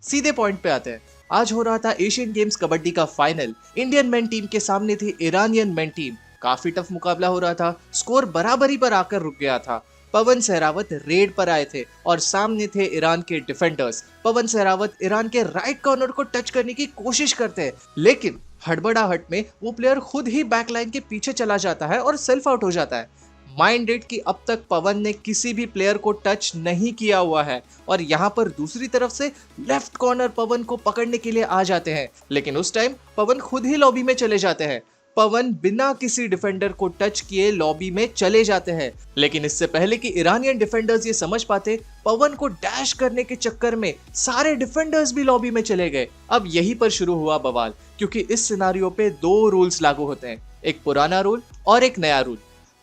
सीधे पॉइंट पे आते हैं। आज हो रहा था एशियन गेम्स कबड्डी का फाइनल। इंडियन मेन टीम के सामने थी ईरानियन मेन टीम। काफी टफ मुकाबला हो रहा था, स्कोर बराबरी पर आकर रुक गया था। पवन सहरावत रेड पर आए थे और सामने थे ईरान के डिफेंडर्स। पवन सहरावत ईरान के राइट कॉर्नर को टच करने की कोशिश करते हैं, लेकिन हड़बड़ाहट में वो प्लेयर खुद ही बैकलाइन के पीछे चला जाता है और सेल्फ आउट हो जाता है। माइंड इट कि अब तक पवन ने किसी भी प्लेयर को टच नहीं किया हुआ है और यहाँ पर दूसरी तरफ से लेफ्ट कॉर्नर पवन को पकड़ने के लिए आ जाते हैं, लेकिन उस टाइम पवन खुद ही लॉबी में चले जाते हैं। पवन बिना किसी डिफेंडर को टच किए लॉबी में चले जाते हैं, लेकिन इससे पहले कि ईरानियन डिफेंडर्स ये समझ पाते, पवन को डैश करने के चक्कर में सारे डिफेंडर्स भी लॉबी में चले गए। अब यहीं पर शुरू हुआ बवाल, क्योंकि इस सिनारियो पे दो रूल्स लागू होते हैं, एक पुराना रूल और एक नया रूल।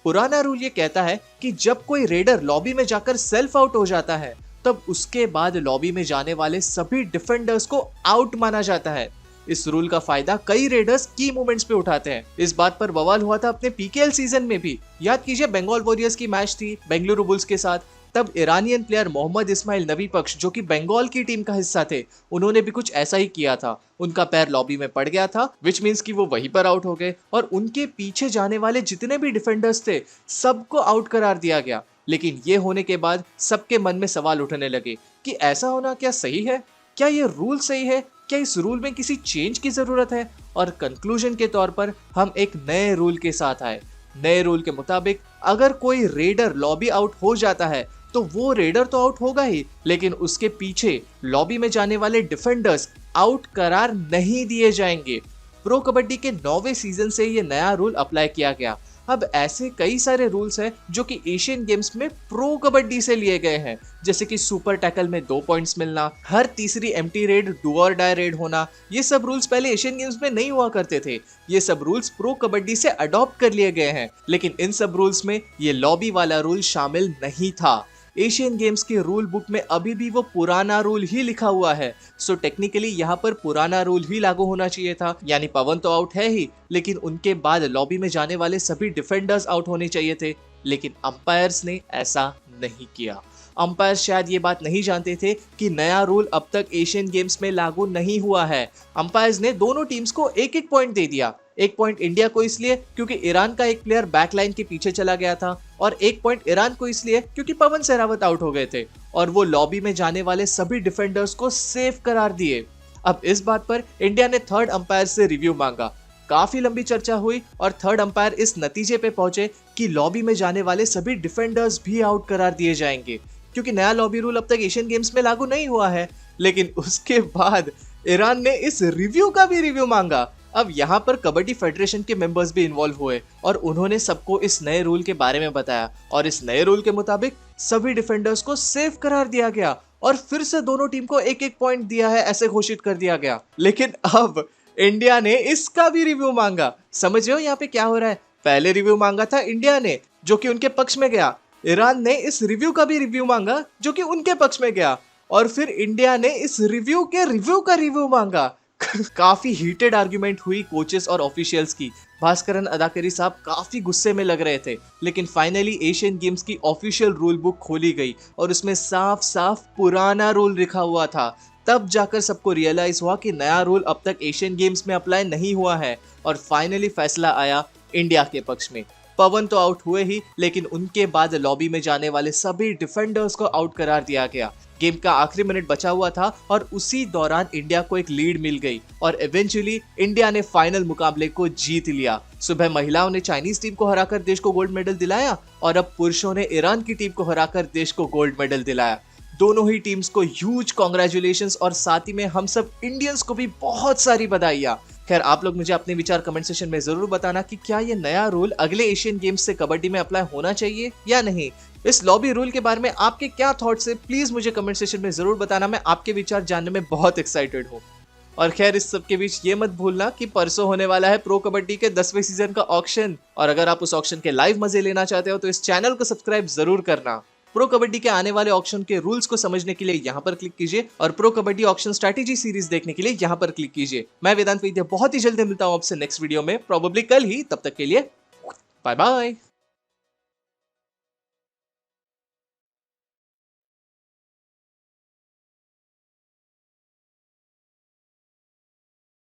पुराना रूल ये कहता है कि जब कोई रेडर लॉबी में जाकर सेल्फ आउट हो जाता है, तब उसके बाद लॉबी में जाने वाले सभी डिफेंडर्स को आउट माना जाता है। इस रूल का फायदा कई रेडर्स की मोमेंट्स पे उठाते हैं। इस बात पर बवाल हुआ था अपने पीकेएल सीजन में भी। याद कीजिए, बंगाल वॉरियर्स की मैच थी बेंगलुरु बुल्स के साथ। तब ईरानियन प्लेयर मोहम्मद इस्माइल नबी पक्ष, जो कि बंगाल की टीम का हिस्सा थे, उन्होंने भी कुछ ऐसा ही किया था। उनका पैर लॉबी में पड़ गया था, विच मीन्स कि वो वहीं पर आउट हो गए और उनके पीछे जाने वाले जितने भी डिफेंडर्स थे सबको आउट करार दिया गया। लेकिन ये होने के बाद सबके मन में सवाल उठने लगे कि ऐसा होना क्या सही है? क्या ये रूल सही है? क्या इस रूल में किसी चेंज की जरूरत है? और कंक्लूजन के तौर पर हम एक नए रूल के साथ आए। नए रूल के मुताबिक अगर कोई रेडर लॉबी आउट हो जाता है तो वो रेडर तो आउट होगा ही, लेकिन उसके पीछे लॉबी में जाने वाले डिफेंडर्स आउट करार नहीं दिए जाएंगे। प्रो कबड्डी के 9वें सीजन से ये नया रूल अप्लाई किया गया। अब ऐसे कई सारे रूल्स हैं जो कि एशियन गेम्स में प्रो कबड्डी से लिए गए हैं, जैसे कि सुपर टैकल में 2 पॉइंट्स मिलना, हर तीसरी एम्प्टी रेड डू और डाई रेड होना। ये सब रूल्स पहले एशियन गेम्स में नहीं हुआ करते थे। ये सब रूल्स प्रो कबड्डी से अडॉप्ट कर लिए गए हैं, लेकिन इन सब रूल्स में ये लॉबी वाला रूल शामिल नहीं था। एशियन गेम्स के रूल बुक में अभी भी वो पुराना रूल ही लिखा हुआ है। सो टेक्निकली यहाँ पर पुराना रूल ही लागू होना चाहिए था, यानी पवन तो आउट है ही, लेकिन उनके बाद लॉबी में जाने वाले सभी डिफेंडर्स आउट होने चाहिए थे। लेकिन अंपायर्स ने ऐसा नहीं किया। अंपायर शायद ये बात नहीं जानते थे कि नया रूल अब तक एशियन गेम्स में लागू नहीं हुआ है। अंपायर्स ने दोनों टीम्स को एक एक पॉइंट दे दिया। एक पॉइंट इंडिया को इसलिए क्योंकि ईरान का एक प्लेयर बैकलाइन के पीछे चला गया था, और एक पॉइंट ईरान को इसलिए क्योंकि पवन सहरावत आउट हो गए थे और वो लॉबी में जाने वाले सभी डिफेंडर्स को सेफ करार दिए। अब इस बात पर इंडिया ने थर्ड अंपायर से रिव्यू मांगा। काफी लंबी चर्चा हुई और थर्ड अंपायर इस नतीजे पे पहुंचे कि लॉबी में जाने वाले सभी डिफेंडर्स भी आउट करार दिए जाएंगे, क्योंकि नया लॉबी रूल अब तक एशियन गेम्स में लागू नहीं हुआ है। लेकिन उसके बाद ईरान ने इस रिव्यू का भी रिव्यू मांगा। अब यहाँ पर कबड्डी फेडरेशन के मेंबर्स भी इन्वॉल्व हुए और उन्होंने सबको इस नए रूल के बारे में बताया, और इस नए रूल के मुताबिक सभी डिफेंडर्स को सेफ करार दिया गया और फिर से दोनों टीम को एक एक पॉइंट दिया है ऐसे घोषित कर दिया गया। लेकिन अब इंडिया ने इसका भी रिव्यू मांगा। समझ रहे हो यहाँ पे क्या हो रहा है? पहले रिव्यू मांगा था इंडिया ने, जो कि उनके पक्ष में गया। ईरान ने इस रिव्यू का भी रिव्यू मांगा, जो कि उनके पक्ष में गया, और फिर इंडिया ने इस रिव्यू के रिव्यू का रिव्यू मांगा। काफी हीटेड आर्ग्यूमेंट हुई कोचेस और ऑफिशियल्स की। भास्करन अदाकरी साहब काफी गुस्से में लग रहे थे, लेकिन फाइनली एशियन गेम्स की ऑफिशियल रूल बुक खोली गई और उसमें साफ साफ पुराना रूल लिखा हुआ था। तब जाकर सबको रियलाइज हुआ कि नया रूल अब तक एशियन गेम्स में अप्लाई नहीं हुआ है, और फाइनली फैसला आया इंडिया के पक्ष में। पवन तो आउट हुए ही, लेकिन उनके बाद लॉबी में जाने वाले सभी डिफेंडर्स को आउट करार दिया गया। गेम का आखिरी मिनट बचा हुआ था और उसी दौरान इंडिया को एक लीड मिल गई और इवेंचुअली इंडिया ने फाइनल मुकाबले को जीत लिया। सुबह महिलाओं ने चाइनीज टीम को हराकर देश को गोल्ड मेडल दिलाया और अब पुरुषों ने ईरान की टीम को हराकर देश को गोल्ड मेडल दिलाया। दोनों ही टीम्स को ह्यूज कॉन्ग्रेचुलेशंस और साथ ही में हम सब इंडियंस को भी बहुत सारी बधाइयां। खैर, आप लोग मुझे अपने विचार कमेंट सेक्शन में जरूर बताना कि क्या ये नया रूल अगले एशियन गेम्स से कबड्डी में अप्लाई होना चाहिए या नहीं। इस लॉबी रूल के बारे में आपके क्या थॉट्स है, प्लीज मुझे कमेंट सेक्शन में जरूर बताना। मैं आपके विचार जानने में बहुत एक्साइटेड हूँ। और खैर, इस सब के बीच ये मत भूलना कि परसों होने वाला है प्रो कबड्डी के 10वें सीजन का ऑक्शन, और अगर आप उस ऑक्शन के लाइव मजे लेना चाहते हो तो इस चैनल को सब्सक्राइब जरूर करना। प्रो कबड्डी के आने वाले ऑक्शन के रूल्स को समझने के लिए यहाँ पर क्लिक कीजिए और pro kabaddi auction strategy series देखने के लिए यहाँ पर क्लिक कीजिए। मैं वेदांत वैद्य बहुत ही जल्दी मिलता हूँ आपसे नेक्स्ट वीडियो में, प्रोबेबली कल ही। तब तक के लिए बाय बाय।